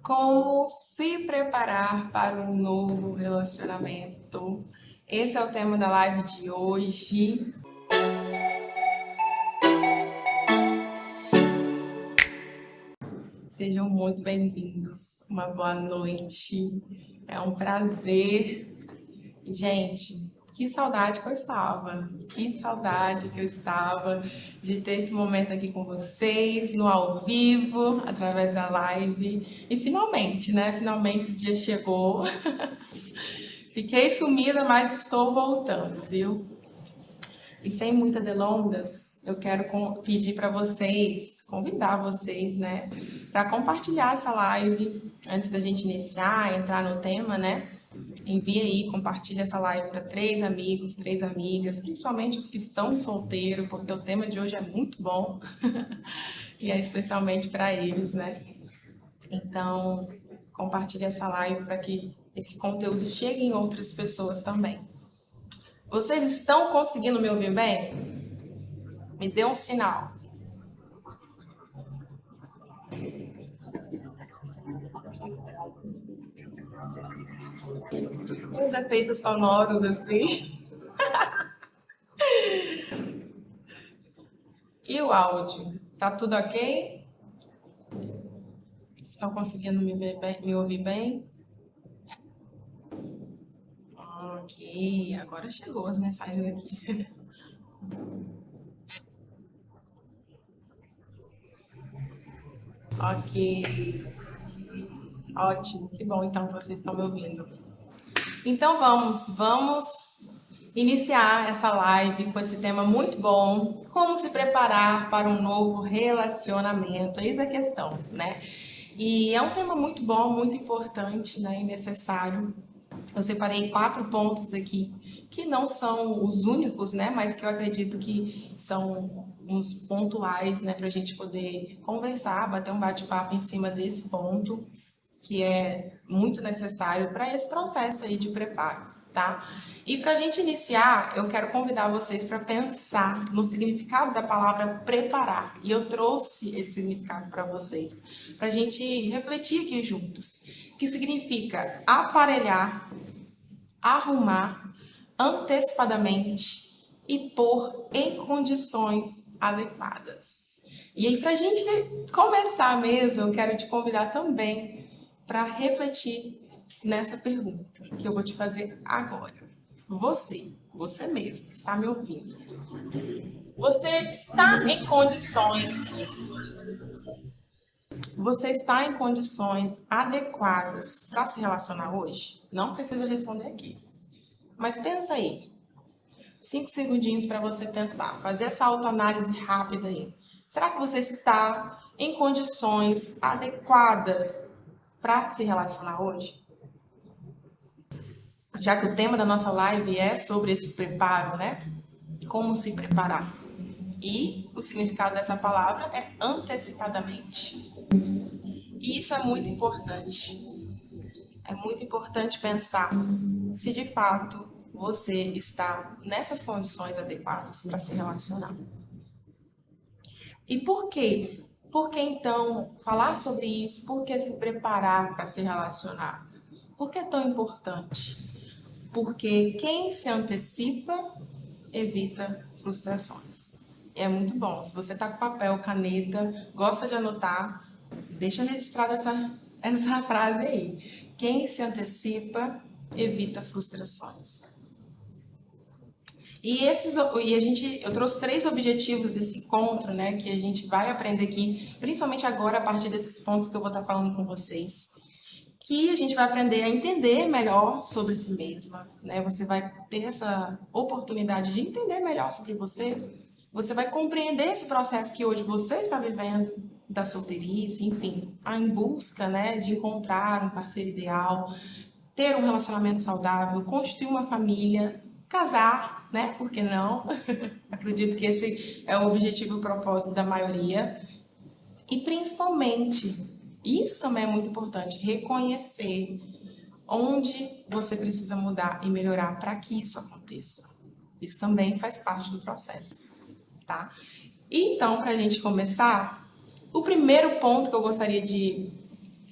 Como se preparar para um novo relacionamento? Esse é o tema da live de hoje. Sejam muito bem-vindos. Uma boa noite. É um prazer. Gente, que saudade que eu estava. Que saudade que eu estava de ter esse momento aqui com vocês, no ao vivo, através da live. E finalmente, né? Finalmente esse dia chegou. Fiquei sumida, mas estou voltando, viu? E sem muitas delongas, eu quero pedir para vocês, convidar vocês, né, para compartilhar essa live antes da gente iniciar, entrar no tema, né? Envie aí, compartilhe essa live para 3 amigos, 3 amigas, principalmente os que estão solteiros, porque o tema de hoje é muito bom e é especialmente para eles, né? Então, compartilhe essa live para que esse conteúdo chegue em outras pessoas também. Vocês estão conseguindo me ouvir bem? Me dê um sinal. Uns efeitos sonoros assim. E o áudio? Tá tudo ok? Estão conseguindo me ouvir bem? Ok, agora chegou as mensagens aqui. Ok, ótimo, que bom então que vocês estão me ouvindo. Então vamos iniciar essa live com esse tema muito bom, como se preparar para um novo relacionamento. Eis a questão, né? E é um tema muito bom, muito importante, né, e necessário. Eu separei 4 pontos aqui que não são os únicos, né, mas que eu acredito que são uns pontuais, né, para a gente poder conversar, bater um bate-papo em cima desse ponto que é muito necessário para esse processo aí de preparo, tá? E para a gente iniciar, eu quero convidar vocês para pensar no significado da palavra preparar. E eu trouxe esse significado para vocês, para a gente refletir aqui juntos. Que significa aparelhar, arrumar antecipadamente e pôr em condições adequadas. E aí, para a gente começar mesmo, eu quero te convidar também para refletir nessa pergunta que eu vou te fazer agora. Você mesmo que está me ouvindo, você está em condições, você está em condições adequadas para se relacionar hoje? Não precisa responder aqui. Mas pensa aí, 5 segundinhos para você pensar, fazer essa autoanálise rápida aí. Será que você está em condições adequadas para se relacionar hoje? Já que o tema da nossa live é sobre esse preparo, né? Como se preparar. E o significado dessa palavra é antecipadamente. E isso é muito importante. É muito importante pensar se de fato você está nessas condições adequadas para se relacionar. E por quê? Por que então falar sobre isso? Por que se preparar para se relacionar? Por que é tão importante? Porque quem se antecipa evita frustrações. É muito bom. Se você está com papel, caneta, gosta de anotar, deixa registrada essa frase aí. Quem se antecipa evita frustrações. Eu trouxe 3 objetivos desse encontro, né, que a gente vai aprender aqui, principalmente agora a partir desses pontos que eu vou estar falando com vocês, que a gente vai aprender a entender melhor sobre si mesma, né? Você vai ter essa oportunidade de entender melhor sobre você. Você vai compreender esse processo que hoje você está vivendo da solteirice, enfim, em busca, né, de encontrar um parceiro ideal, ter um relacionamento saudável, construir uma família, casar, né? Por que não? Acredito que esse é o objetivo e o propósito da maioria. E principalmente, isso também é muito importante, reconhecer onde você precisa mudar e melhorar para que isso aconteça. Isso também faz parte do processo, tá? Então, para a gente começar, o primeiro ponto que eu gostaria de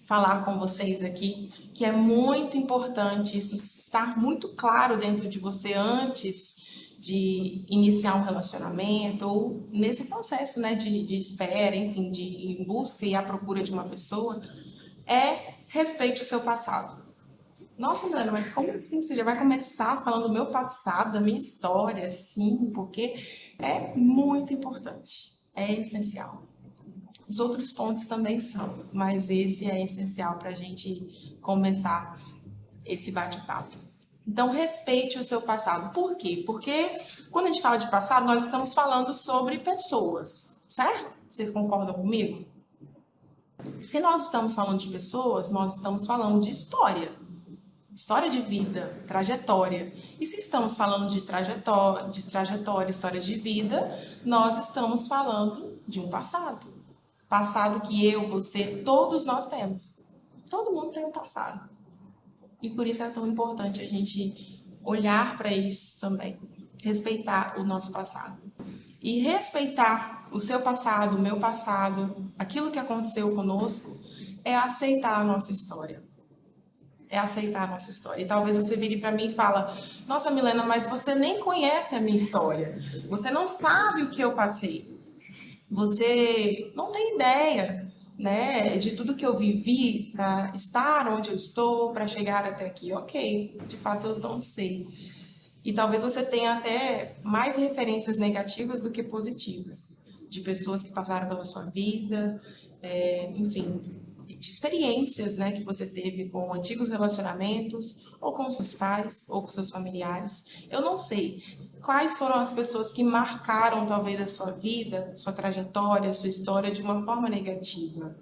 falar com vocês aqui que é muito importante isso estar muito claro dentro de você antes de iniciar um relacionamento ou nesse processo, né, de espera, enfim, de ir em busca e à procura de uma pessoa, é respeite o seu passado. Nossa, Milena, mas como assim? Você já vai começar falando do meu passado, da minha história, assim, porque é muito importante, é essencial. Os outros pontos também são, mas esse é essencial para a gente começar esse bate-papo. Então, respeite o seu passado. Por quê? Porque quando a gente fala de passado, nós estamos falando sobre pessoas, certo? Vocês concordam comigo? Se nós estamos falando de pessoas, nós estamos falando de história. História de vida, trajetória. E se estamos falando de trajetória, histórias de vida, nós estamos falando de um passado. Passado que eu, você, todos nós temos. Todo mundo tem um passado. E por isso é tão importante a gente olhar para isso também. Respeitar o nosso passado. E respeitar o seu passado, o meu passado, aquilo que aconteceu conosco, é aceitar a nossa história. É aceitar a nossa história. E talvez você vire para mim e fala: "Nossa, Milena, mas você nem conhece a minha história. Você não sabe o que eu passei. Você não tem ideia, né, de tudo que eu vivi para estar onde eu estou, para chegar até aqui". Ok, de fato eu não sei. E talvez você tenha até mais referências negativas do que positivas, de pessoas que passaram pela sua vida, enfim, de experiências, né, que você teve com antigos relacionamentos, ou com seus pais, ou com seus familiares. Eu não sei quais foram as pessoas que marcaram talvez a sua vida, sua trajetória, sua história de uma forma negativa.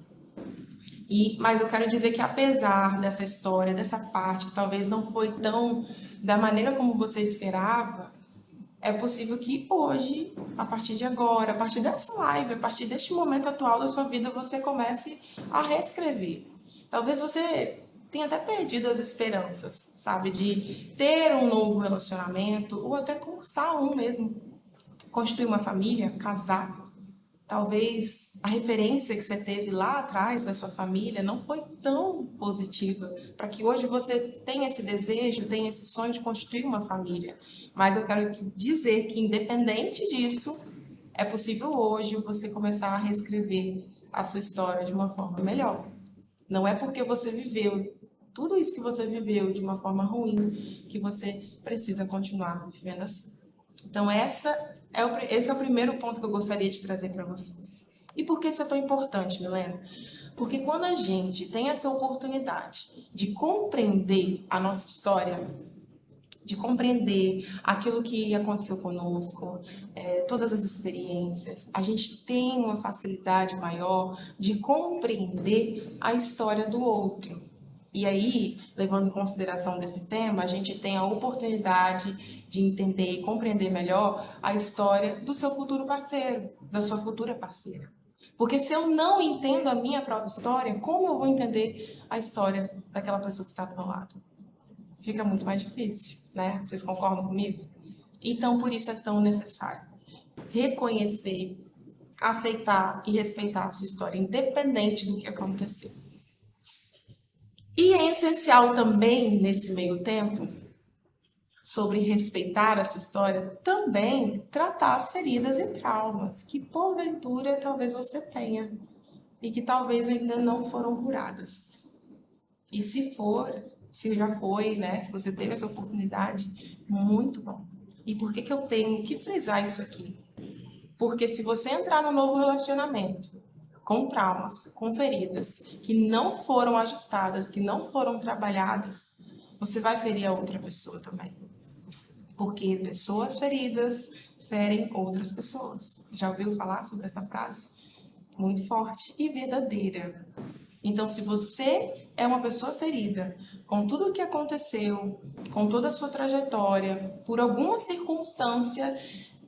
Mas eu quero dizer que apesar dessa história, dessa parte que talvez não foi tão da maneira como você esperava, é possível que hoje, a partir de agora, a partir dessa live, a partir deste momento atual da sua vida, você comece a reescrever. Talvez você tenha até perdido as esperanças, sabe, de ter um novo relacionamento ou até conquistar um mesmo, construir uma família, casar. Talvez a referência que você teve lá atrás da sua família não foi tão positiva para que hoje você tenha esse desejo, tenha esse sonho de construir uma família. Mas eu quero dizer que, independente disso, é possível hoje você começar a reescrever a sua história de uma forma melhor. Não é porque você viveu tudo isso que você viveu de uma forma ruim que você precisa continuar vivendo assim. Então, esse é o primeiro ponto que eu gostaria de trazer para vocês. E por que isso é tão importante, Milena? Porque quando a gente tem essa oportunidade de compreender a nossa história, de compreender aquilo que aconteceu conosco, todas as experiências, a gente tem uma facilidade maior de compreender a história do outro. E aí, levando em consideração desse tema, a gente tem a oportunidade de entender e compreender melhor a história do seu futuro parceiro, da sua futura parceira. Porque se eu não entendo a minha própria história, como eu vou entender a história daquela pessoa que está do meu lado? Fica muito mais difícil, né? Vocês concordam comigo? Então, por isso é tão necessário reconhecer, aceitar e respeitar a sua história, independente do que aconteceu. E é essencial também, nesse meio tempo, sobre respeitar a sua história, também tratar as feridas e traumas que, porventura, talvez você tenha e que talvez ainda não foram curadas. E se for, se já foi, né? Se você teve essa oportunidade, muito bom. E por que eu tenho que frisar isso aqui? Porque se você entrar no novo relacionamento com traumas, com feridas que não foram ajustadas, que não foram trabalhadas, você vai ferir a outra pessoa também. Porque pessoas feridas ferem outras pessoas. Já ouviu falar sobre essa frase? Muito forte e verdadeira. Então, se você é uma pessoa ferida, com tudo o que aconteceu, com toda a sua trajetória, por alguma circunstância,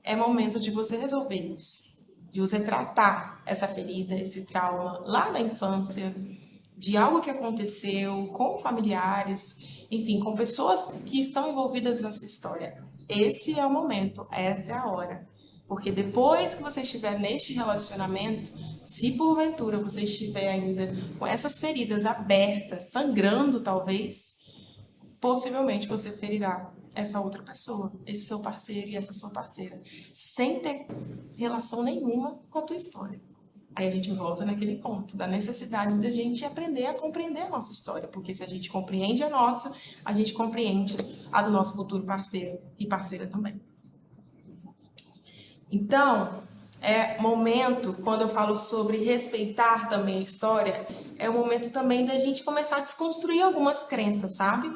é momento de você resolver isso. De você tratar essa ferida, esse trauma lá da infância, de algo que aconteceu com familiares, enfim, com pessoas que estão envolvidas na sua história. Esse é o momento, essa é a hora Porque depois que você estiver neste relacionamento, se porventura você estiver ainda com essas feridas abertas, sangrando talvez, possivelmente você ferirá essa outra pessoa, esse seu parceiro e essa sua parceira, sem ter relação nenhuma com a tua história. Aí a gente volta naquele ponto da necessidade de a gente aprender a compreender a nossa história, porque se a gente compreende a nossa, a gente compreende a do nosso futuro parceiro e parceira também. Então, é momento, quando eu falo sobre respeitar também a história, é o momento também da gente começar a desconstruir algumas crenças, sabe?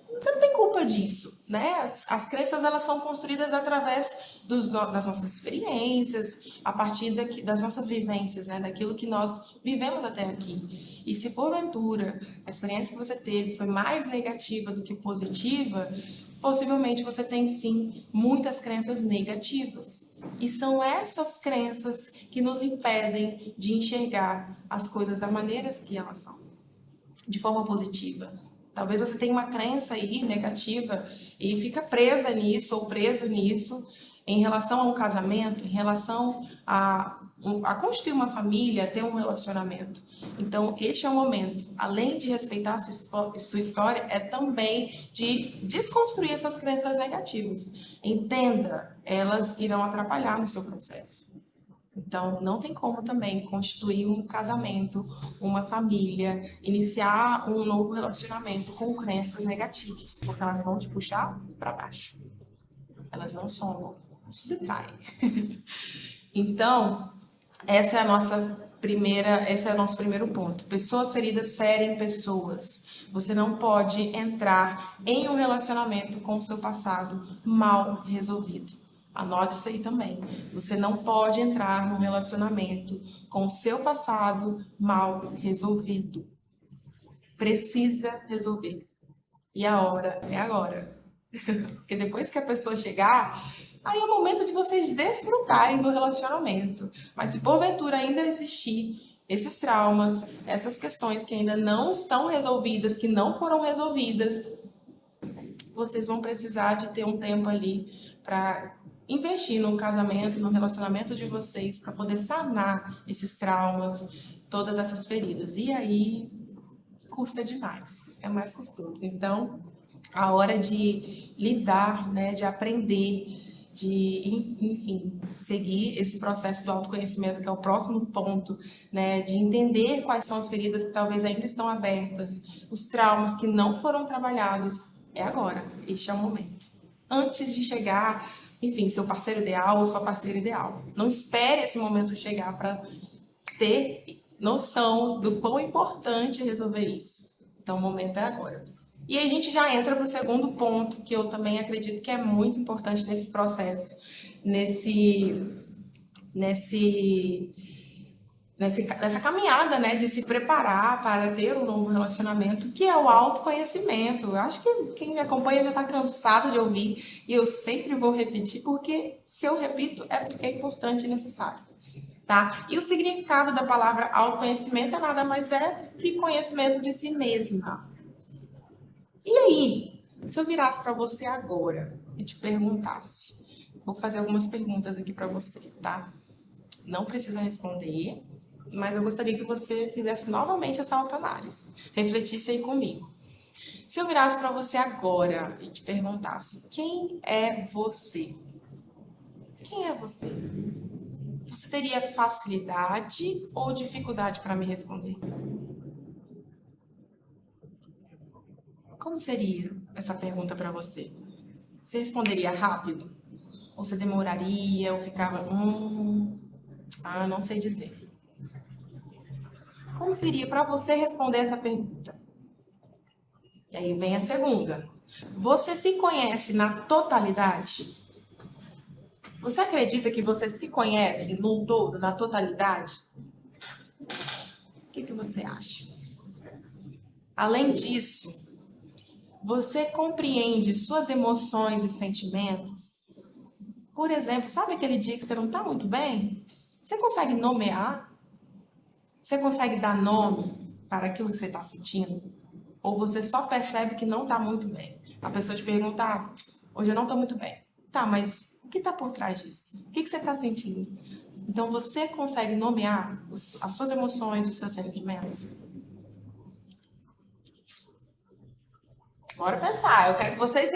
Você não tem culpa disso, né? As crenças, elas são construídas através das nossas experiências, a partir das nossas vivências, né? Daquilo que nós vivemos até aqui. E se porventura a experiência que você teve foi mais negativa do que positiva, possivelmente você tem sim muitas crenças negativas. E são essas crenças que nos impedem de enxergar as coisas da maneira que elas são, de forma positiva. Talvez você tenha uma crença aí negativa e fica presa nisso ou preso nisso em relação a um casamento, em relação a construir uma família, a ter um relacionamento. Então, este é o momento, além de respeitar a sua história, é também de desconstruir essas crenças negativas. Entenda, elas irão atrapalhar no seu processo. Então, não tem como também constituir um casamento, uma família, iniciar um novo relacionamento com crenças negativas, porque elas vão te puxar para baixo. Elas não somam, subtraem. Então, essa é a nossa esse é o nosso primeiro ponto. Pessoas feridas ferem pessoas. Você não pode entrar em um relacionamento com o seu passado mal resolvido. Anote isso aí também. Você não pode entrar num relacionamento com o seu passado mal resolvido. Precisa resolver. E a hora é agora. Porque depois que a pessoa chegar, aí é o momento de vocês desfrutarem do relacionamento. Mas se porventura ainda existir esses traumas, essas questões que ainda não estão resolvidas, que não foram resolvidas, vocês vão precisar de ter um tempo ali para investir no casamento, no relacionamento de vocês, para poder sanar esses traumas, todas essas feridas. E aí custa demais, é mais custoso. Então, a hora de lidar, né, de aprender, de, enfim, seguir esse processo do autoconhecimento, que é o próximo ponto, né, de entender quais são as feridas que talvez ainda estão abertas, os traumas que não foram trabalhados, é agora, este é o momento. Antes de chegar, enfim, seu parceiro ideal ou sua parceira ideal. Não espere esse momento chegar para ter noção do quão importante é resolver isso. Então, o momento é agora. E aí a gente já entra para o segundo ponto, que eu também acredito que é muito importante nesse processo, nessa caminhada, né, de se preparar para ter um novo relacionamento, que é o autoconhecimento. Eu acho que quem me acompanha já está cansado de ouvir, e eu sempre vou repetir, porque se eu repito é porque é importante e necessário. Tá? E o significado da palavra autoconhecimento é nada mais que conhecimento de si mesma. E aí, se eu virasse para você agora e te perguntasse, vou fazer algumas perguntas aqui para você, tá? Não precisa responder, mas eu gostaria que você fizesse novamente essa autoanálise, refletisse aí comigo. Se eu virasse para você agora e te perguntasse, quem é você? Quem é você? Você teria facilidade ou dificuldade para me responder? Como seria essa pergunta para você? Você responderia rápido? Ou você demoraria? Ou ficava, não sei dizer. Como seria para você responder essa pergunta? E aí vem a segunda. Você se conhece na totalidade? Você acredita que você se conhece num todo, na totalidade? O que você acha? Além disso, você compreende suas emoções e sentimentos? Por exemplo, sabe aquele dia que você não está muito bem? Você consegue nomear? Você consegue dar nome para aquilo que você está sentindo? Ou você só percebe que não está muito bem? A pessoa te pergunta, hoje eu não estou muito bem. Tá, mas que está por trás disso? O que você está sentindo? Então, você consegue nomear as suas emoções, os seus sentimentos? Bora pensar. Eu quero que vocês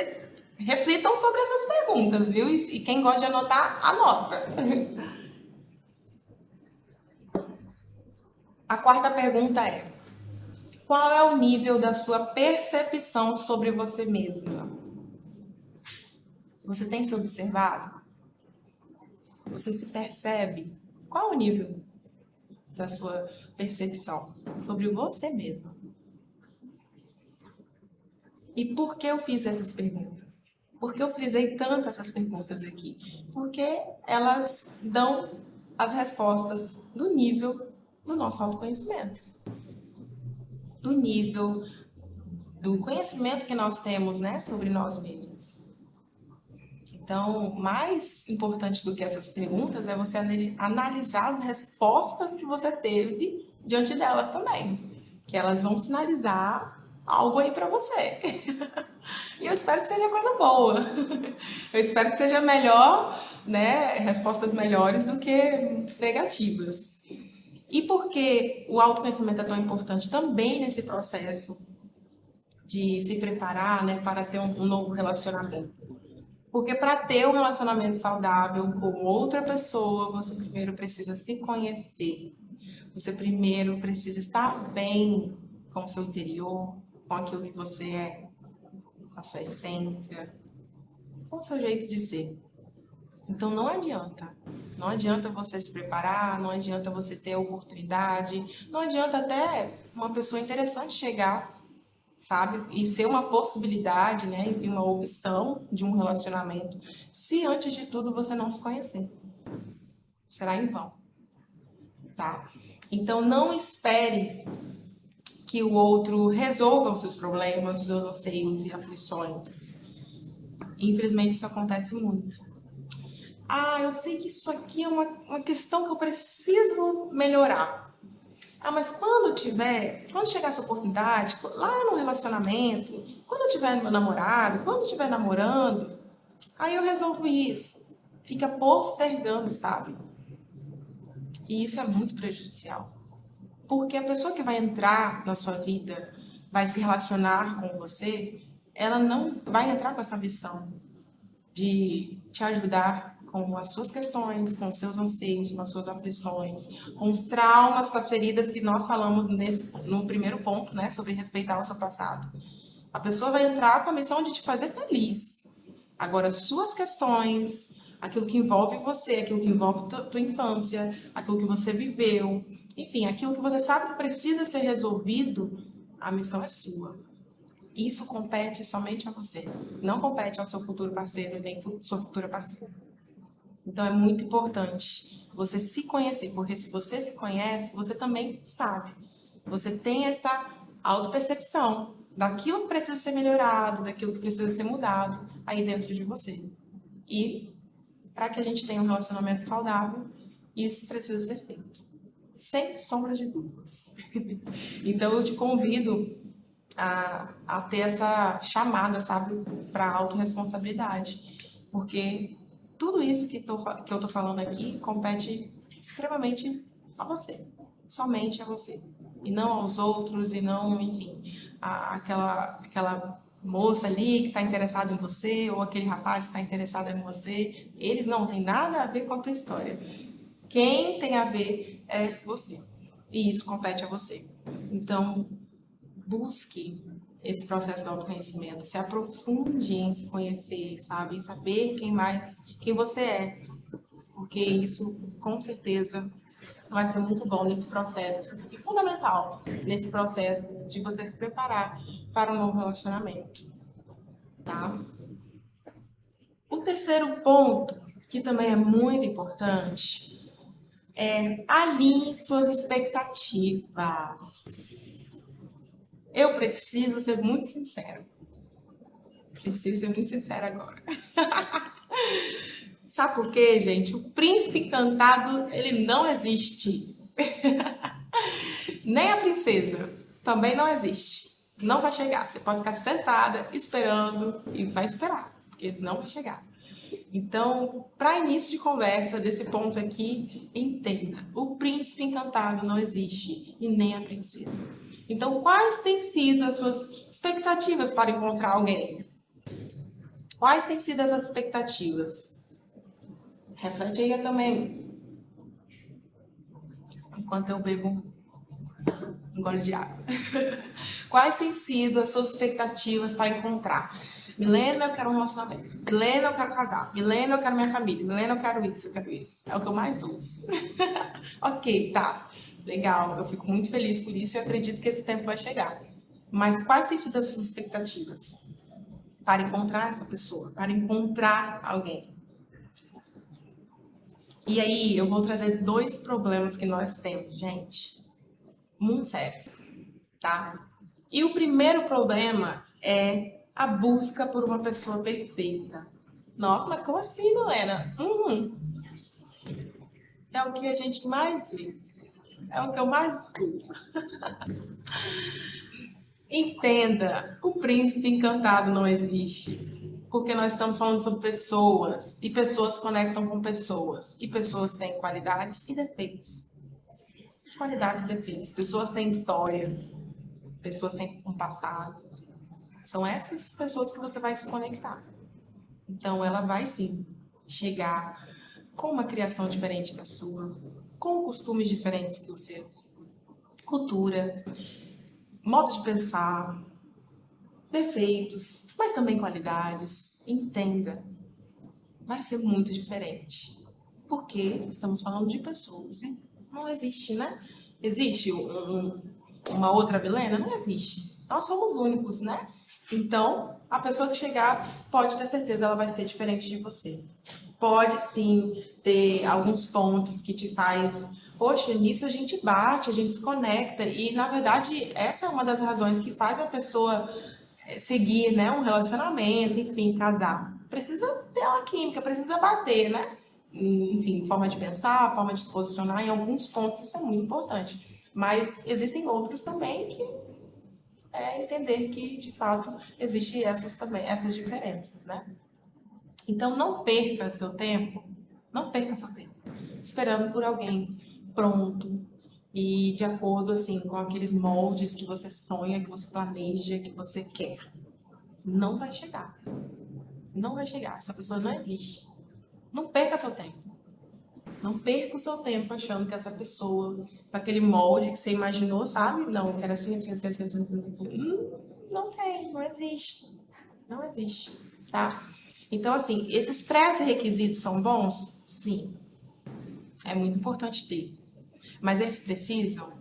reflitam sobre essas perguntas, viu? E quem gosta de anotar, anota. A quarta pergunta é: qual é o nível da sua percepção sobre você mesma? Você tem se observado? Você se percebe? Qual é o nível da sua percepção sobre você mesma? E por que eu fiz essas perguntas? Por que eu frisei tanto essas perguntas aqui? Porque elas dão as respostas do nível do nosso autoconhecimento, do nível do conhecimento que nós temos, né, sobre nós mesmos. Então, mais importante do que essas perguntas é você analisar as respostas que você teve diante delas também, que elas vão sinalizar algo aí para você. E eu espero que seja coisa boa. Eu espero que seja melhor, né, respostas melhores do que negativas. E por que o autoconhecimento é tão importante também nesse processo de se preparar, né, para ter um novo relacionamento? Porque para ter um relacionamento saudável com outra pessoa, você primeiro precisa se conhecer. Você primeiro precisa estar bem com o seu interior, com aquilo que você é, com a sua essência, com o seu jeito de ser. Então não adianta. Não adianta você se preparar, não adianta você ter a oportunidade, não adianta até uma pessoa interessante chegar, sabe? E ser uma possibilidade, né? Enfim, uma opção de um relacionamento, se antes de tudo você não se conhecer. Será em vão, tá? Então não espere que o outro resolva os seus problemas, os seus anseios e aflições. Infelizmente isso acontece muito. Ah, eu sei que isso aqui é uma questão que eu preciso melhorar. Ah, mas quando chegar essa oportunidade, lá no relacionamento, quando eu tiver meu namorado, quando eu estiver namorando, aí eu resolvo isso. Fica postergando, sabe? E isso é muito prejudicial. Porque a pessoa que vai entrar na sua vida, vai se relacionar com você, ela não vai entrar com essa missão de te ajudar com as suas questões, com os seus anseios, com as suas aflições, com os traumas, com as feridas que nós falamos no primeiro ponto, né, sobre respeitar o seu passado. A pessoa vai entrar com a missão de te fazer feliz. Agora, suas questões, aquilo que envolve você, aquilo que envolve tua infância, aquilo que você viveu, enfim, aquilo que você sabe que precisa ser resolvido, a missão é sua. Isso compete somente a você. Não compete ao seu futuro parceiro nem sua futura parceira. Então é muito importante você se conhecer, porque se você se conhece, você também sabe. Você tem essa autopercepção daquilo que precisa ser melhorado, daquilo que precisa ser mudado aí dentro de você. E para que a gente tenha um relacionamento saudável, isso precisa ser feito. Sem sombra de dúvidas. Então eu te convido a ter essa chamada, sabe, para autorresponsabilidade. Porque tudo isso que eu tô falando aqui compete extremamente a você, somente a você. E não aos outros, e não, enfim, aquela moça ali que está interessada em você, ou aquele rapaz que está interessado em você. Eles não têm nada a ver com a tua história. Quem tem a ver é você. E isso compete a você. Então, busque esse processo do autoconhecimento, se aprofunde em se conhecer, sabe? Em saber quem você é, porque isso com certeza vai ser muito bom nesse processo e fundamental nesse processo de você se preparar para um novo relacionamento, tá? O terceiro ponto, que também é muito importante, é alinhe suas expectativas. Eu preciso ser muito sincera. Preciso ser muito sincera agora. Sabe por quê, gente? O príncipe encantado, ele não existe. Nem a princesa também não existe. Não vai chegar. Você pode ficar sentada esperando e vai esperar, porque não vai chegar. Então, para início de conversa desse ponto aqui, entenda, o príncipe encantado não existe e nem a princesa. Então, quais têm sido as suas expectativas para encontrar alguém? Quais têm sido essas expectativas? Reflete aí também, enquanto eu bebo um gole de água. Quais têm sido as suas expectativas para encontrar? Milena, eu quero um relacionamento. Milena, eu quero casar. Milena, eu quero minha família. Milena, eu quero isso, eu quero isso. É o que eu mais ouço. Ok, tá. Legal. Eu fico muito feliz por isso e eu acredito que esse tempo vai chegar. Mas quais têm sido as suas expectativas para encontrar essa pessoa? Para encontrar alguém? E aí, eu vou trazer dois problemas que nós temos, gente. Muito sérios, tá? E o primeiro problema é a busca por uma pessoa perfeita. Nossa, mas como assim, Helena? É o que a gente mais vê. É o que eu mais escuto. Entenda, o príncipe encantado não existe. Porque nós estamos falando sobre pessoas. E pessoas conectam com pessoas. E pessoas têm qualidades e defeitos. Qualidades e defeitos. Pessoas têm história. Pessoas têm um passado. São essas pessoas que você vai se conectar. Então, ela vai sim chegar com uma criação diferente da sua, com costumes diferentes que os seus, cultura, modo de pensar, defeitos, mas também qualidades. Entenda, vai ser muito diferente. Porque estamos falando de pessoas. Hein? Não existe, né? Existe uma outra Milena? Não existe. Nós somos únicos, né? Então, a pessoa que chegar, pode ter certeza, ela vai ser diferente de você. Pode sim ter alguns pontos que te faz, poxa, nisso a gente bate, a gente se conecta. E, na verdade, essa é uma das razões que faz a pessoa seguir, né, um relacionamento, enfim, casar. Precisa ter uma química, precisa bater, né? Enfim, forma de pensar, forma de se posicionar, em alguns pontos isso é muito importante. Mas existem outros também que é entender que, de fato, existem essas também, essas diferenças, né? Então, não perca seu tempo, não perca seu tempo esperando por alguém pronto e de acordo, assim, com aqueles moldes que você sonha, que você planeja, que você quer. Não vai chegar. Não vai chegar. Essa pessoa não existe. Não perca seu tempo. Não perca o seu tempo achando que essa pessoa, com aquele molde que você imaginou, sabe? Não, eu quero assim, assim, assim, assim, assim, assim. Assim. Não tem, não existe. Não existe, tá? Então, assim, esses pré-requisitos são bons? Sim, é muito importante ter. Mas eles precisam,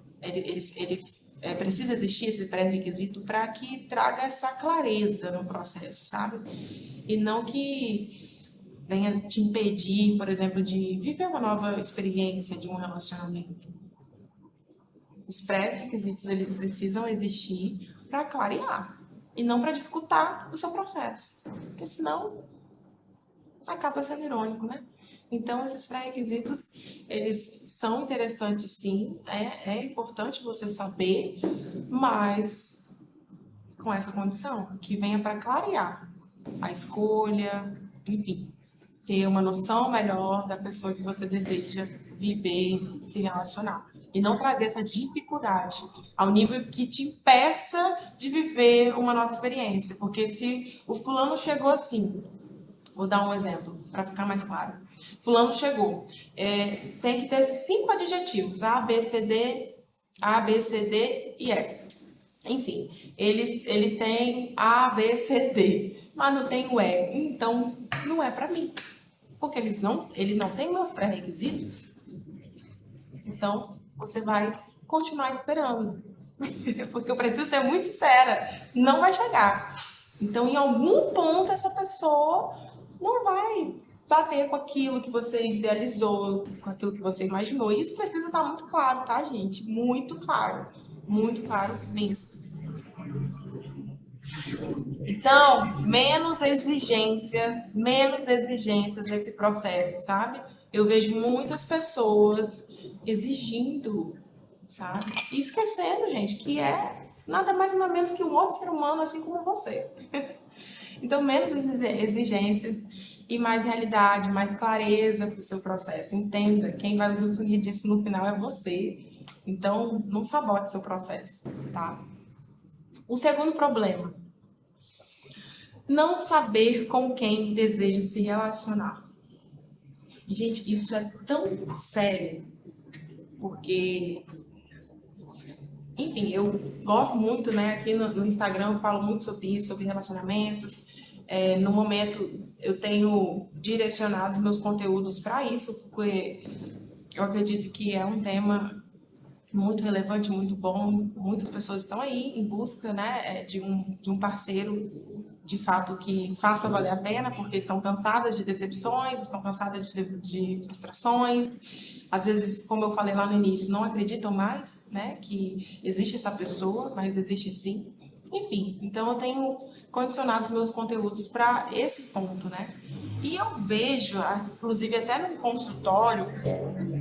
precisa existir esse pré-requisito para que traga essa clareza no processo, sabe? E não que venha te impedir, por exemplo, de viver uma nova experiência de um relacionamento. Os pré-requisitos, eles precisam existir para clarear e não para dificultar o seu processo, porque senão acaba sendo irônico, né? Então, esses pré-requisitos, eles são interessantes sim, é importante você saber, mas com essa condição, que venha para clarear a escolha, enfim, ter uma noção melhor da pessoa que você deseja viver, se relacionar. E não trazer essa dificuldade ao nível que te impeça de viver uma nova experiência. Porque se o fulano chegou assim, vou dar um exemplo para ficar mais claro. Fulano chegou, tem que ter esses 5 adjetivos, A, B, C, D, A, B, C, D e E. Enfim, ele tem A, B, C, D, mas não tem o E. Então, não é para mim. Porque ele não tem meus pré-requisitos. Então, você vai continuar esperando. Porque eu preciso ser muito sincera, não vai chegar. Então, em algum ponto, essa pessoa não vai bater com aquilo que você idealizou, com aquilo que você imaginou. E isso precisa estar muito claro, tá, gente? Muito claro mesmo. Então, menos exigências nesse processo, sabe? Eu vejo muitas pessoas exigindo, sabe? E esquecendo, gente, que é nada mais nada menos que um outro ser humano, assim como você. Então, menos exigências, e mais realidade, mais clareza para o seu processo. Entenda, quem vai usufruir disso no final é você. Então, não sabote seu processo, tá? O segundo problema, não saber com quem deseja se relacionar. Gente, isso é tão sério, porque, enfim, eu gosto muito, né? Aqui no Instagram eu falo muito sobre isso, sobre relacionamentos. No momento eu tenho direcionado os meus conteúdos para isso, porque eu acredito que é um tema muito relevante, muito bom. Muitas pessoas estão aí em busca, né, de um parceiro de fato que faça valer a pena, porque estão cansadas de decepções, estão cansadas de frustrações. Às vezes, como eu falei lá no início, não acreditam mais, né, que existe essa pessoa, mas existe sim. Enfim, então eu tenho condicionado os meus conteúdos para esse ponto, né? E eu vejo, inclusive até no consultório,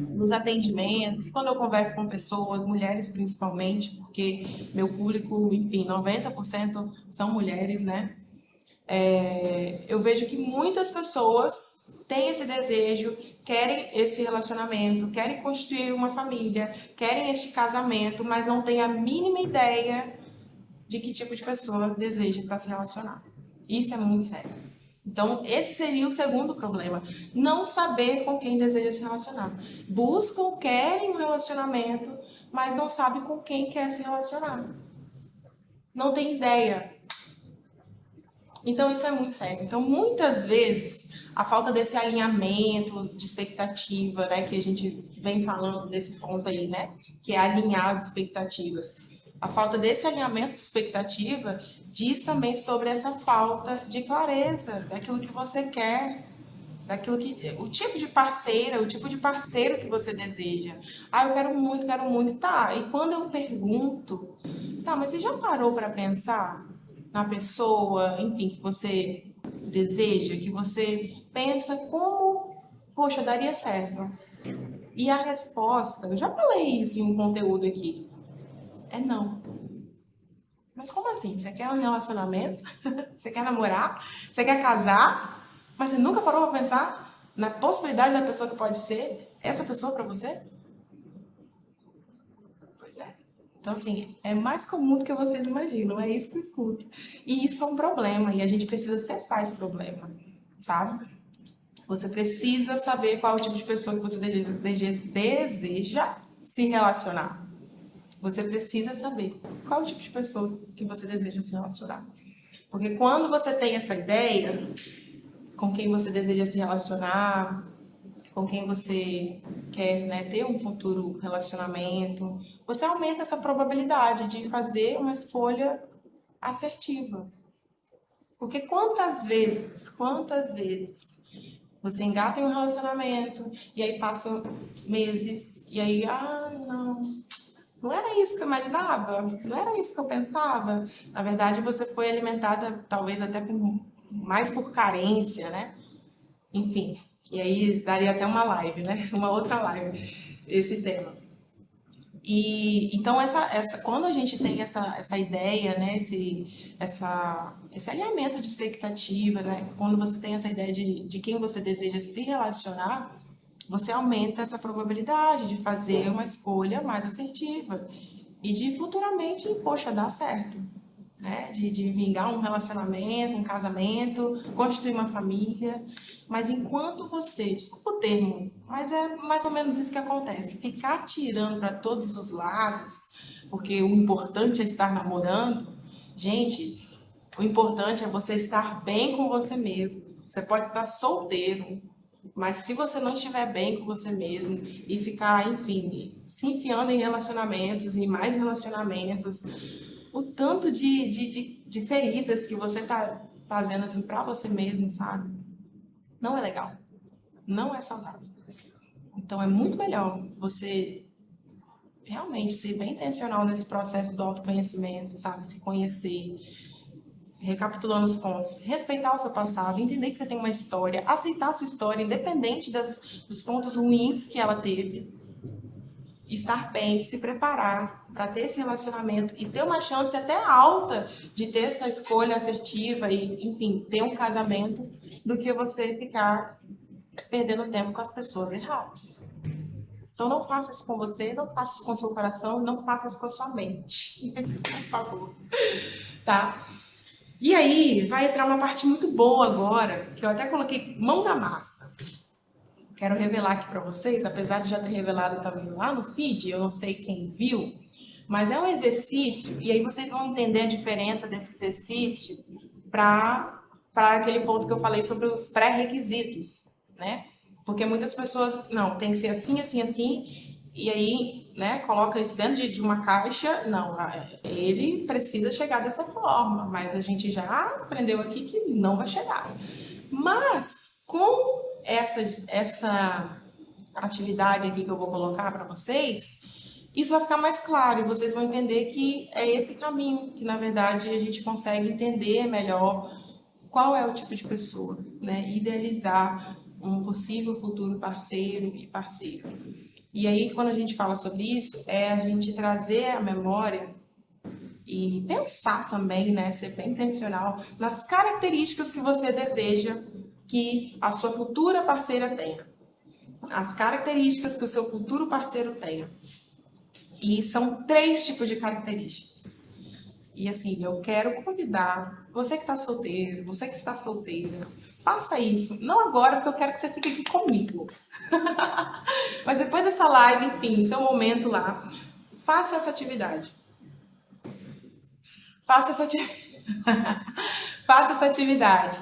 nos atendimentos, quando eu converso com pessoas, mulheres principalmente, porque meu público, enfim, 90% são mulheres, né? Eu vejo que muitas pessoas têm esse desejo, querem esse relacionamento, querem construir uma família, querem este casamento, mas não têm a mínima ideia de que tipo de pessoa deseja para se relacionar. Isso é muito sério. Então, esse seria o segundo problema. Não saber com quem deseja se relacionar. Buscam, querem um relacionamento, mas não sabem com quem quer se relacionar. Não tem ideia. Então, isso é muito sério. Então, muitas vezes, a falta desse alinhamento de expectativa, né, que a gente vem falando desse ponto aí, né, que é alinhar as expectativas. A falta desse alinhamento de expectativa diz também sobre essa falta de clareza daquilo que você quer, daquilo que o tipo de parceira, o tipo de parceiro que você deseja. Ah, eu quero muito, tá? E quando eu pergunto, tá, mas você já parou para pensar na pessoa, enfim, que você deseja, que você pensa como, poxa, daria certo? E a resposta, eu já falei isso em um conteúdo aqui, é não. Mas como assim? Você quer um relacionamento? Você quer namorar? Você quer casar? Mas você nunca parou para pensar na possibilidade da pessoa que pode ser essa pessoa para você? Pois é. Então, assim, é mais comum do que vocês imaginam, é isso que eu escuto. E isso é um problema, e a gente precisa cessar esse problema, sabe? Você precisa saber qual é o tipo de pessoa que você deseja se relacionar. Você precisa saber qual é o tipo de pessoa que você deseja se relacionar. Porque quando você tem essa ideia, com quem você deseja se relacionar, com quem você quer, né, ter um futuro relacionamento, você aumenta essa probabilidade de fazer uma escolha assertiva. Porque quantas vezes você engata em um relacionamento e aí passam meses e aí, não era isso que eu imaginava, não era isso que eu pensava. Na verdade, você foi alimentada talvez até mais por carência, né? Enfim, e aí daria até uma live, né? Uma outra live, esse tema. E então quando a gente tem essa ideia, né, esse alinhamento de expectativa, né, quando você tem essa ideia de quem você deseja se relacionar, você aumenta essa probabilidade de fazer uma escolha mais assertiva e de futuramente, poxa, dar certo, né? De vingar um relacionamento, um casamento, construir uma família. Mas enquanto você, desculpa o termo, mas é mais ou menos isso que acontece, ficar tirando para todos os lados, porque o importante é estar namorando, gente, o importante é você estar bem com você mesmo. Você pode estar solteiro, mas se você não estiver bem com você mesmo e ficar, enfim, se enfiando em relacionamentos e mais relacionamentos, o tanto de feridas que você está fazendo assim para você mesmo, sabe? Não é legal. Não é saudável. Então é muito melhor você realmente ser bem intencional nesse processo do autoconhecimento, sabe? Se conhecer, recapitulando os pontos, respeitar o seu passado, entender que você tem uma história, aceitar a sua história, independente dos pontos ruins que ela teve, estar bem, se preparar para ter esse relacionamento e ter uma chance até alta de ter essa escolha assertiva e, enfim, ter um casamento do que você ficar perdendo tempo com as pessoas erradas. Então não faça isso com você, não faça isso com o seu coração, não faça isso com a sua mente. Por favor. Tá? E aí vai entrar uma parte muito boa agora, que eu até coloquei mão na massa. Quero revelar aqui para vocês, apesar de já ter revelado também lá no feed, eu não sei quem viu, mas é um exercício, e aí vocês vão entender a diferença desse exercício para aquele ponto que eu falei sobre os pré-requisitos, né? Porque muitas pessoas, não, tem que ser assim, assim, assim, e aí, né, coloca isso dentro de uma caixa. Não, ele precisa chegar dessa forma, mas a gente já aprendeu aqui que não vai chegar. Mas, com essa atividade aqui que eu vou colocar para vocês, isso vai ficar mais claro e vocês vão entender que é esse caminho, que na verdade a gente consegue entender melhor qual é o tipo de pessoa, né? Idealizar um possível futuro parceiro e parceira. E aí, quando a gente fala sobre isso, é a gente trazer a memória e pensar também, né? Ser bem intencional nas características que você deseja que a sua futura parceira tenha. As características que o seu futuro parceiro tenha. E são 3 tipos de características. E assim, eu quero convidar você que está solteiro, você que está solteira, faça isso. Não agora, porque eu quero que você fique aqui comigo. Mas depois dessa live, enfim, no seu momento lá, faça essa atividade. Faça essa atividade. Faça essa atividade.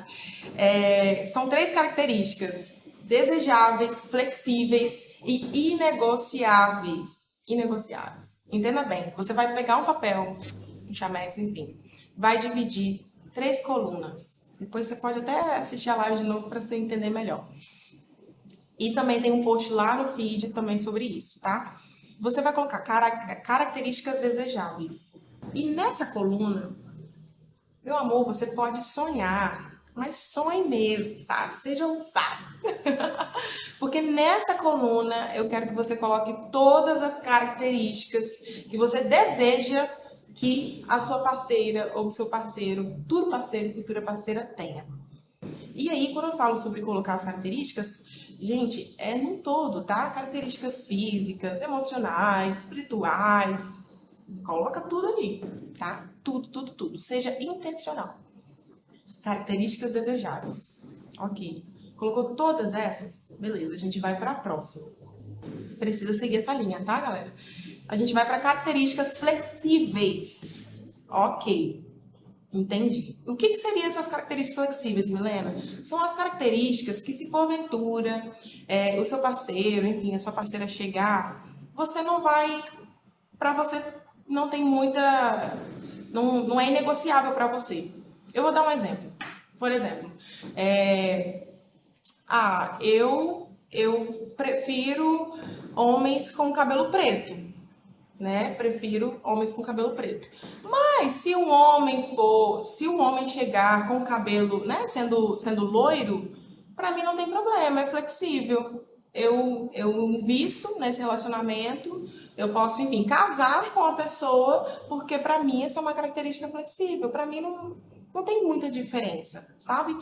São 3 características: desejáveis, flexíveis e inegociáveis. Inegociáveis. Entenda bem. Você vai pegar um papel, um chamex, enfim, vai dividir 3 colunas. Depois você pode até assistir a live de novo para você entender melhor. E também tem um post lá no feed também sobre isso, tá? Você vai colocar características desejáveis. E nessa coluna, meu amor, você pode sonhar, mas sonhe mesmo, sabe? Seja ousado. Porque nessa coluna eu quero que você coloque todas as características que você deseja que a sua parceira ou o seu parceiro, futuro parceiro, futura parceira tenha. E aí, quando eu falo sobre colocar as características, gente, é num todo, tá? Características físicas, emocionais, espirituais. Coloca tudo ali, tá? Tudo, tudo, tudo. Seja intencional. Características desejáveis. Ok. Colocou todas essas? Beleza, a gente vai para a próxima. Precisa seguir essa linha, tá, galera? A gente vai para características flexíveis. Ok. Entendi. O que seriam essas características flexíveis, Milena? São as características que, se porventura o seu parceiro, enfim, a sua parceira chegar, você não vai. Para você, não tem muita. Não é inegociável para você. Eu vou dar um exemplo. Por exemplo, eu prefiro homens com cabelo preto, né? Prefiro homens com cabelo preto. Mas se um homem chegar com o cabelo, né, sendo loiro, para mim não tem problema, é flexível. Eu invisto nesse relacionamento, eu posso, enfim, casar com a pessoa, porque para mim essa é uma característica flexível. Para mim não tem muita diferença, sabe?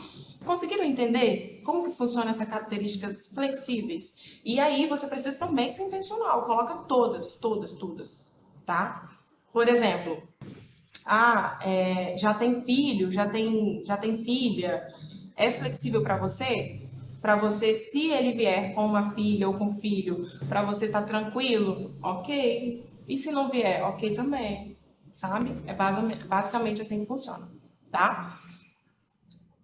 Conseguiram entender como que funciona essas características flexíveis? E aí você precisa também ser intencional, coloca todas, todas, todas, tá? Por exemplo, já tem filho, já tem filha, é flexível para você? Para você, se ele vier com uma filha ou com filho, para você tá tranquilo? Ok. E se não vier? Ok também, sabe? É basicamente assim que funciona, tá?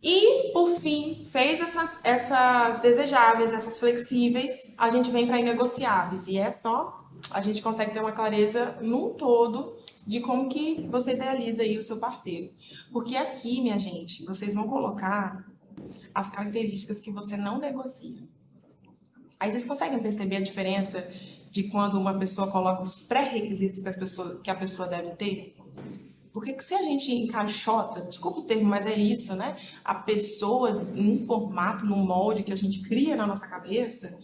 E, por fim, fez essas desejáveis, essas flexíveis, a gente vem para inegociáveis. E é só, a gente consegue ter uma clareza num todo de como que você idealiza aí o seu parceiro. Porque aqui, minha gente, vocês vão colocar as características que você não negocia. Aí vocês conseguem perceber a diferença de quando uma pessoa coloca os pré-requisitos que a pessoa deve ter? Porque se a gente encaixota, desculpa o termo, mas é isso, né? A pessoa num formato, num molde que a gente cria na nossa cabeça,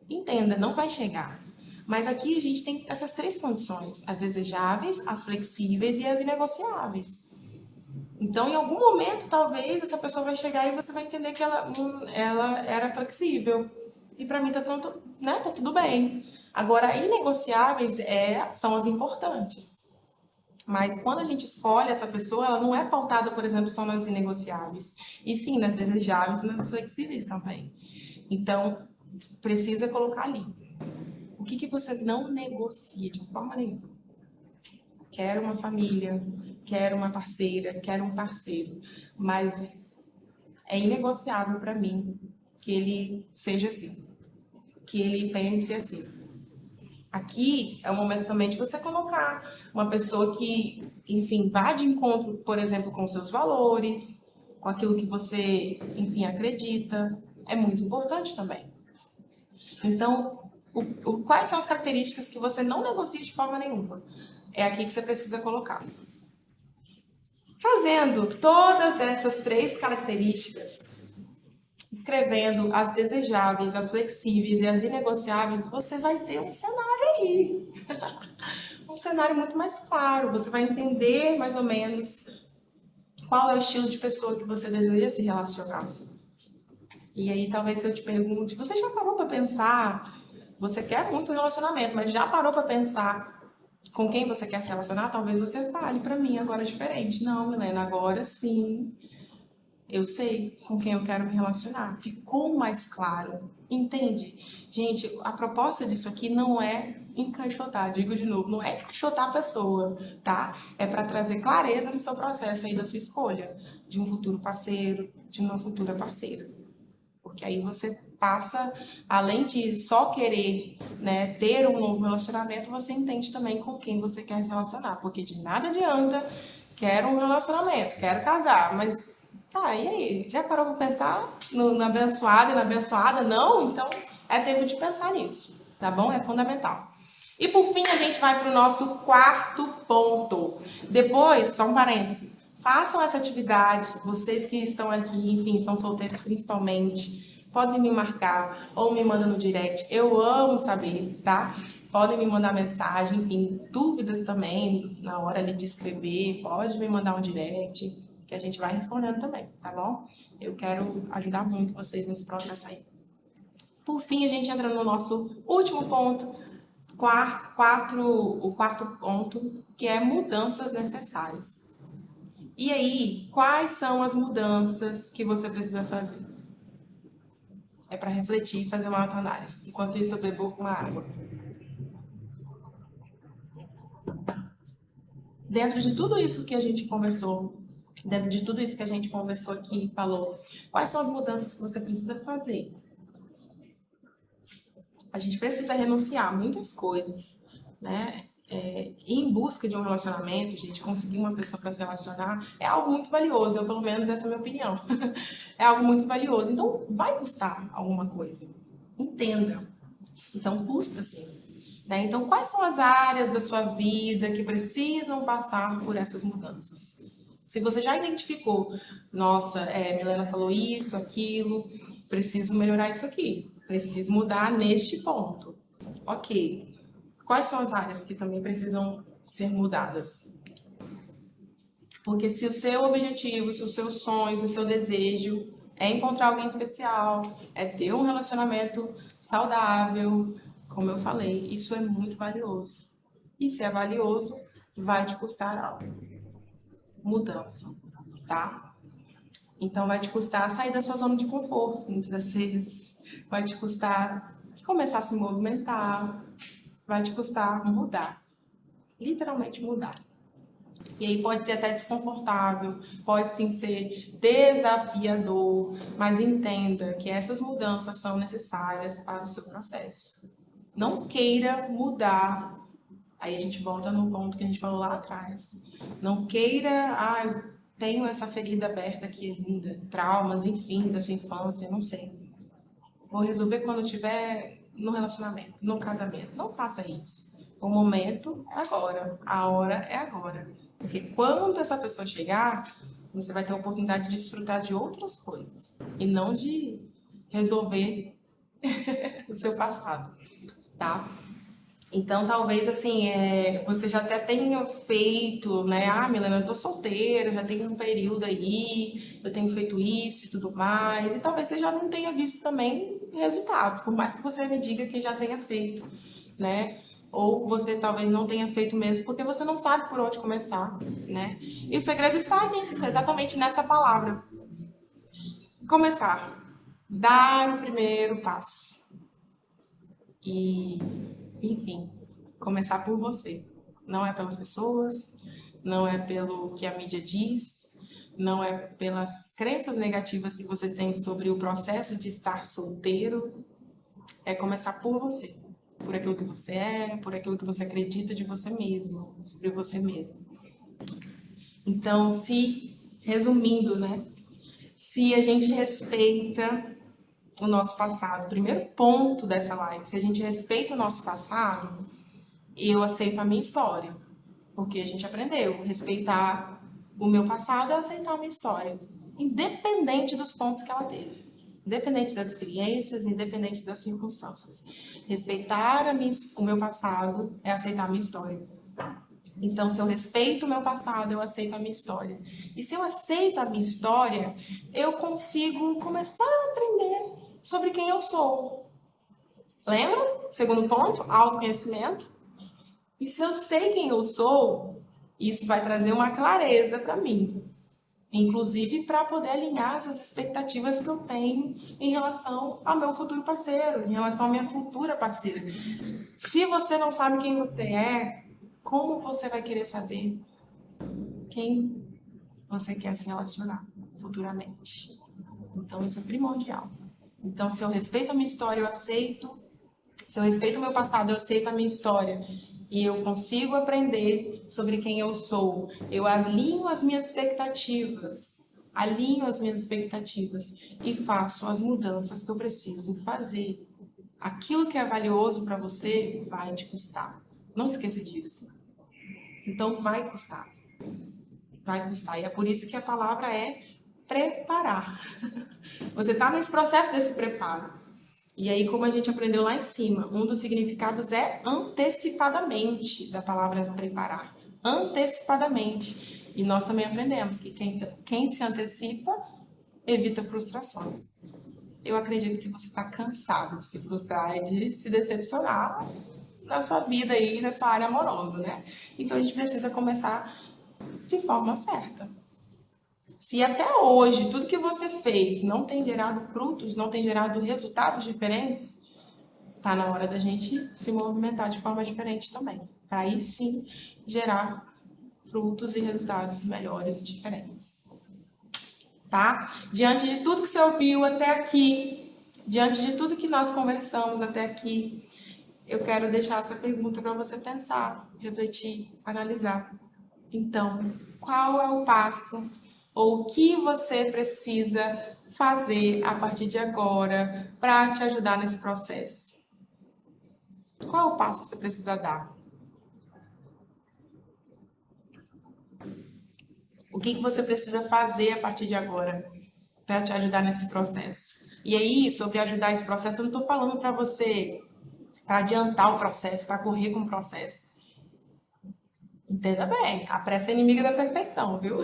entenda, não vai chegar. Mas aqui a gente tem essas 3 condições: as desejáveis, as flexíveis e as inegociáveis. Então, em algum momento, talvez, essa pessoa vai chegar e você vai entender que ela era flexível. E pra mim tá tudo, né, tá tudo bem. Agora, inegociáveis são as importantes. Mas quando a gente escolhe essa pessoa, ela não é pautada, por exemplo, só nas inegociáveis. E sim, nas desejáveis e nas flexíveis também. Então, precisa colocar ali. O que você não negocia de forma nenhuma? Quero uma família, quero uma parceira, quero um parceiro. Mas é inegociável para mim que ele seja assim, que ele pense assim. Aqui é o momento também de você colocar uma pessoa que, enfim, vá de encontro, por exemplo, com seus valores, com aquilo que você, enfim, acredita. É muito importante também. Então, quais são as características que você não negocia de forma nenhuma? É aqui que você precisa colocar. Fazendo todas essas 3 características, escrevendo as desejáveis, as flexíveis e as inegociáveis, você vai ter um cenário aí. Um cenário muito mais claro. Você vai entender mais ou menos qual é o estilo de pessoa que você deseja se relacionar. E aí talvez eu te pergunte, você já parou para pensar? Você quer muito relacionamento, mas já parou para pensar com quem você quer se relacionar? Talvez você fale para mim agora diferente. Não, Milena, agora sim eu sei com quem eu quero me relacionar. Ficou mais claro. Entende? Gente, a proposta disso aqui não é encaixotar, digo de novo, não é encaixotar a pessoa, tá? É para trazer clareza no seu processo aí da sua escolha de um futuro parceiro, de uma futura parceira. Porque aí você passa, além de só querer, né, ter um novo relacionamento, você entende também com quem você quer se relacionar. Porque de nada adianta, quero um relacionamento, quero casar, mas tá, e aí? Já parou pra pensar na abençoada e na abençoada? Não? Então é tempo de pensar nisso, tá bom? É fundamental. E por fim, a gente vai para o nosso 4º ponto. Depois, só um parêntese, façam essa atividade, vocês que estão aqui, enfim, são solteiros principalmente, podem me marcar ou me mandam no direct. Eu amo saber, tá? Podem me mandar mensagem, enfim, dúvidas também na hora ali de escrever, pode me mandar um direct, que a gente vai respondendo também, tá bom? Eu quero ajudar muito vocês nesse processo aí. Por fim, a gente entra no nosso último ponto, o 4º ponto, que é mudanças necessárias. E aí, quais são as mudanças que você precisa fazer? É para refletir e fazer uma autoanálise. Enquanto isso, eu bebo uma água. Dentro de tudo isso que a gente conversou, dentro de tudo isso que a gente conversou aqui e falou, quais são as mudanças que você precisa fazer? A gente precisa renunciar a muitas coisas, né? Ir em busca de um relacionamento, gente, conseguir uma pessoa para se relacionar é algo muito valioso. Eu, pelo menos, essa é a minha opinião. É algo muito valioso. Então, vai custar alguma coisa. Entenda. Então, custa sim. Né? Então, quais são as áreas da sua vida que precisam passar por essas mudanças? Se você já identificou, nossa, Milena falou isso, aquilo, preciso melhorar isso aqui, preciso mudar neste ponto. Ok. Quais são as áreas que também precisam ser mudadas? Porque se o seu objetivo, se o seu sonho, se o seu desejo é encontrar alguém especial, é ter um relacionamento saudável, como eu falei, isso é muito valioso. E se é valioso, vai te custar algo. Mudança, tá? Então vai te custar sair da sua zona de conforto, muitas das vezes. Vai te custar começar a se movimentar, vai te custar mudar. Literalmente mudar. E aí pode ser até desconfortável, pode sim ser desafiador, mas entenda que essas mudanças são necessárias para o seu processo. Não queira mudar. Aí a gente volta no ponto que a gente falou lá atrás. Não queira, eu tenho essa ferida aberta aqui ainda, traumas, enfim, da sua infância, não sei. Vou resolver quando estiver no relacionamento, no casamento. Não faça isso. O momento é agora, a hora é agora. Porque quando essa pessoa chegar, você vai ter a oportunidade de desfrutar de outras coisas e não de resolver o seu passado, tá? Então, talvez, assim, você já até tenha feito, né? Ah, Milena, eu tô solteira, já tenho um período aí, eu tenho feito isso e tudo mais. E talvez você já não tenha visto também resultados, por mais que você me diga que já tenha feito, né? Ou você talvez não tenha feito mesmo porque você não sabe por onde começar, né? E o segredo está nisso, exatamente nessa palavra. Começar. Dar o primeiro passo. E, enfim, começar por você. Não é pelas pessoas, não é pelo que a mídia diz, não é pelas crenças negativas que você tem sobre o processo de estar solteiro. É começar por você, por aquilo que você é, por aquilo que você acredita de você mesmo, sobre você mesmo. Então, resumindo, né? Se a gente respeita o nosso passado, o primeiro ponto dessa live, se a gente respeita o nosso passado, eu aceito a minha história, porque a gente aprendeu. Respeitar o meu passado é aceitar a minha história, independente dos pontos que ela teve, independente das experiências, independente das circunstâncias. Respeitar o meu passado é aceitar a minha história. Então, se eu respeito o meu passado, eu aceito a minha história. E se eu aceito a minha história, eu consigo começar a aprender sobre quem eu sou. Lembra? Segundo ponto, autoconhecimento. E se eu sei quem eu sou, isso vai trazer uma clareza para mim, inclusive para poder alinhar essas expectativas que eu tenho em relação ao meu futuro parceiro, em relação à minha futura parceira. Se você não sabe quem você é, como você vai querer saber quem você quer se relacionar futuramente? Então, isso é primordial. Então, se eu respeito a minha história, eu aceito. Se eu respeito o meu passado, eu aceito a minha história e eu consigo aprender sobre quem eu sou. Eu alinho as minhas expectativas e faço as mudanças que eu preciso fazer. Aquilo que é valioso para você vai te custar. Não esqueça disso. Então vai custar. Vai custar. E é por isso que a palavra é preparar. Você está nesse processo desse preparo. E aí, como a gente aprendeu lá em cima, um dos significados é antecipadamente, da palavra preparar. Antecipadamente. E nós também aprendemos que quem se antecipa evita frustrações. Eu acredito que você está cansado de se frustrar e de se decepcionar na sua vida aí, na sua área amorosa, né? Então a gente precisa começar de forma certa. Se até hoje tudo que você fez não tem gerado frutos, não tem gerado resultados diferentes, tá na hora da gente se movimentar de forma diferente também. Para aí sim gerar frutos e resultados melhores e diferentes. Tá? Diante de tudo que você ouviu até aqui, diante de tudo que nós conversamos até aqui, eu quero deixar essa pergunta para você pensar, refletir, analisar. Então, qual é o passo ou o que você precisa fazer a partir de agora para te ajudar nesse processo? Qual é o passo que você precisa dar? O que você precisa fazer a partir de agora para te ajudar nesse processo? E aí, sobre ajudar esse processo, eu não estou falando para você para adiantar o processo, para correr com o processo. Entenda bem, a pressa é inimiga da perfeição, viu?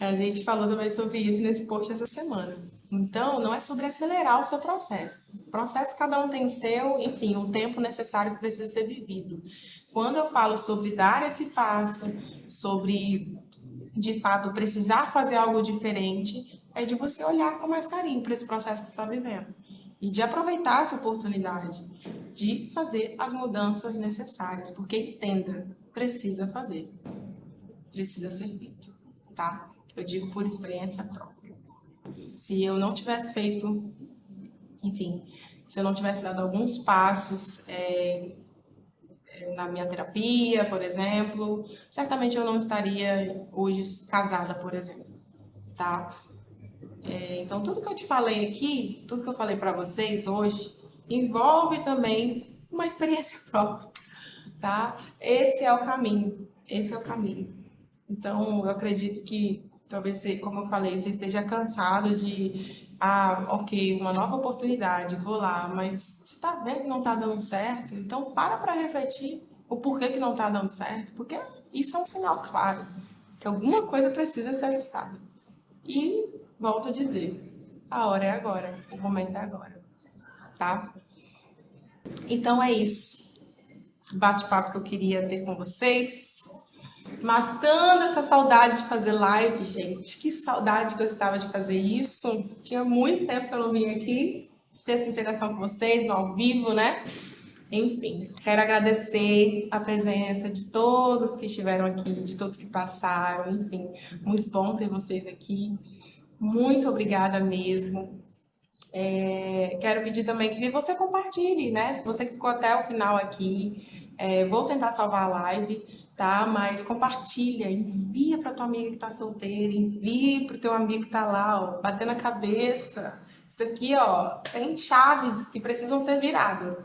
A gente falou também sobre isso nesse post essa semana. Então, não é sobre acelerar o seu processo. O processo, cada um tem o seu, enfim, o tempo necessário que precisa ser vivido. Quando eu falo sobre dar esse passo, sobre, de fato, precisar fazer algo diferente, é de você olhar com mais carinho para esse processo que você está vivendo. E de aproveitar essa oportunidade de fazer as mudanças necessárias, porque entenda, precisa fazer, precisa ser feito, tá? Eu digo por experiência própria. Se eu não tivesse feito, enfim, se eu não tivesse dado alguns passos na minha terapia, por exemplo, certamente eu não estaria hoje casada, por exemplo, tá? Então, tudo que eu te falei aqui, tudo que eu falei para vocês hoje, envolve também uma experiência própria, tá? Esse é o caminho, esse é o caminho. Então, eu acredito que Talvez, como eu falei, você esteja cansado de, ok, uma nova oportunidade, vou lá, mas você tá vendo que não tá dando certo, então para refletir o porquê que não tá dando certo, porque isso é um sinal claro que alguma coisa precisa ser ajustada. E volto a dizer, a hora é agora, o momento é agora, tá? Então é isso. Bate-papo que eu queria ter com vocês. Matando essa saudade de fazer live, gente. Que saudade que eu estava de fazer isso. Tinha muito tempo que eu não vim aqui ter essa interação com vocês, no ao vivo, né? Enfim, quero agradecer a presença de todos que estiveram aqui, de todos que passaram, enfim, muito bom ter vocês aqui. Muito obrigada mesmo. Quero pedir também que você compartilhe, né? Se você ficou até o final aqui, vou tentar salvar a live, tá? Mas compartilha, envia para tua amiga que tá solteira, envia pro teu amigo que tá lá, ó, batendo a cabeça. Isso aqui, ó, tem chaves que precisam ser viradas.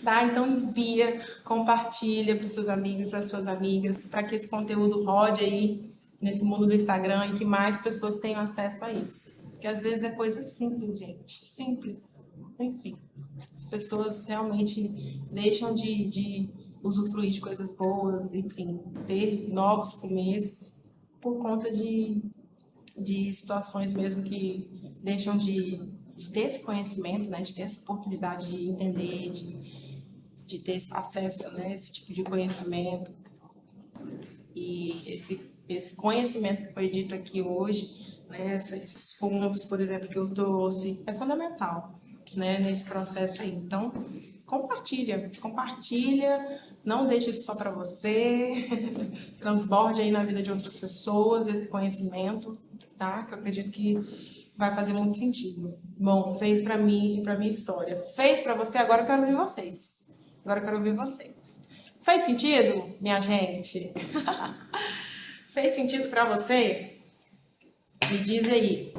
Tá? Então envia, compartilha para os seus amigos e para as suas amigas, para que esse conteúdo rode aí nesse mundo do Instagram e que mais pessoas tenham acesso a isso. Porque às vezes é coisa simples, gente. Simples. Enfim, as pessoas realmente deixam de usufruir de coisas boas, enfim, ter novos começos por conta de situações mesmo que deixam de ter esse conhecimento, né, de ter essa oportunidade de entender, de ter acesso, né, a esse tipo de conhecimento. E esse conhecimento que foi dito aqui hoje, né, esses pontos, por exemplo, que eu trouxe, é fundamental, né, nesse processo aí. Então, compartilha, não deixe isso só para você, transborde aí na vida de outras pessoas esse conhecimento, tá? Que eu acredito que vai fazer muito sentido. Bom, fez para mim e para minha história. Fez para você, agora eu quero ouvir vocês. Agora eu quero ouvir vocês. Fez sentido, minha gente? Fez sentido para você? Me diz aí.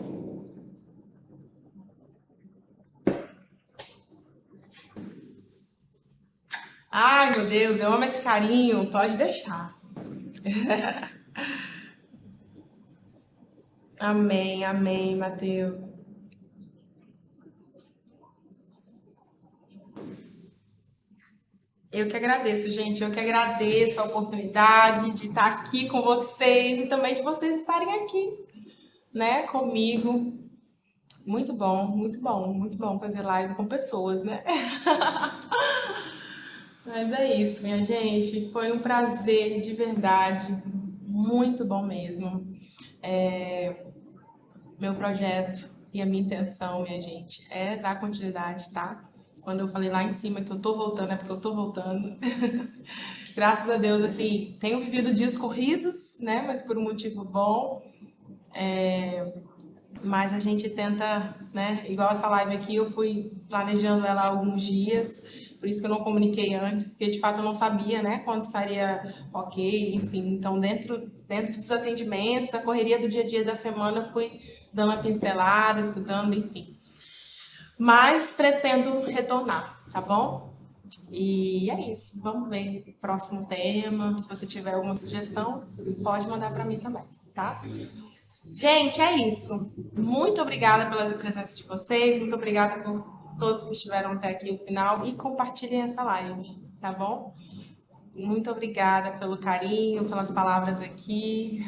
Ai, meu Deus, eu amo esse carinho. Pode deixar. Amém, amém, Mateus. Eu que agradeço, gente. Eu que agradeço a oportunidade de estar aqui com vocês e também de vocês estarem aqui, né, comigo. Muito bom, muito bom, muito bom fazer live com pessoas, né? Mas é isso, minha gente. Foi um prazer de verdade. Muito bom mesmo. Meu projeto e a minha intenção, minha gente, é dar continuidade, tá? Quando eu falei lá em cima que eu tô voltando, é porque eu tô voltando. Graças a Deus, assim, tenho vivido dias corridos, né? Mas por um motivo bom. Mas a gente tenta, né? Igual essa live aqui, eu fui planejando ela há alguns dias, por isso que eu não comuniquei antes, porque de fato eu não sabia, né, quando estaria ok, enfim. Então, dentro dos atendimentos, da correria do dia a dia da semana, eu fui dando uma pincelada, estudando, enfim. Mas pretendo retornar, tá bom? E é isso. Vamos ver o próximo tema. Se você tiver alguma sugestão, pode mandar para mim também, tá? Gente, é isso. Muito obrigada pela presença de vocês, muito obrigada por todos que estiveram até aqui no final e compartilhem essa live, tá bom? Muito obrigada pelo carinho, pelas palavras aqui.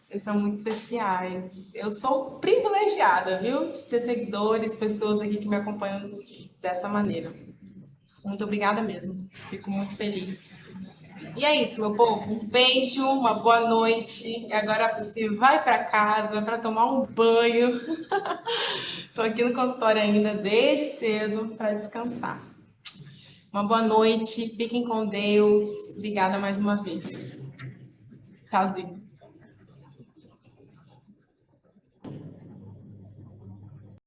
Vocês são muito especiais. Eu sou privilegiada, viu? De ter seguidores, pessoas aqui que me acompanham dessa maneira. Muito obrigada mesmo. Fico muito feliz. E é isso, meu povo. Um beijo, uma boa noite. E agora você vai para casa para tomar um banho. Tô aqui no consultório ainda desde cedo para descansar. Uma boa noite, fiquem com Deus. Obrigada mais uma vez. Tchauzinho.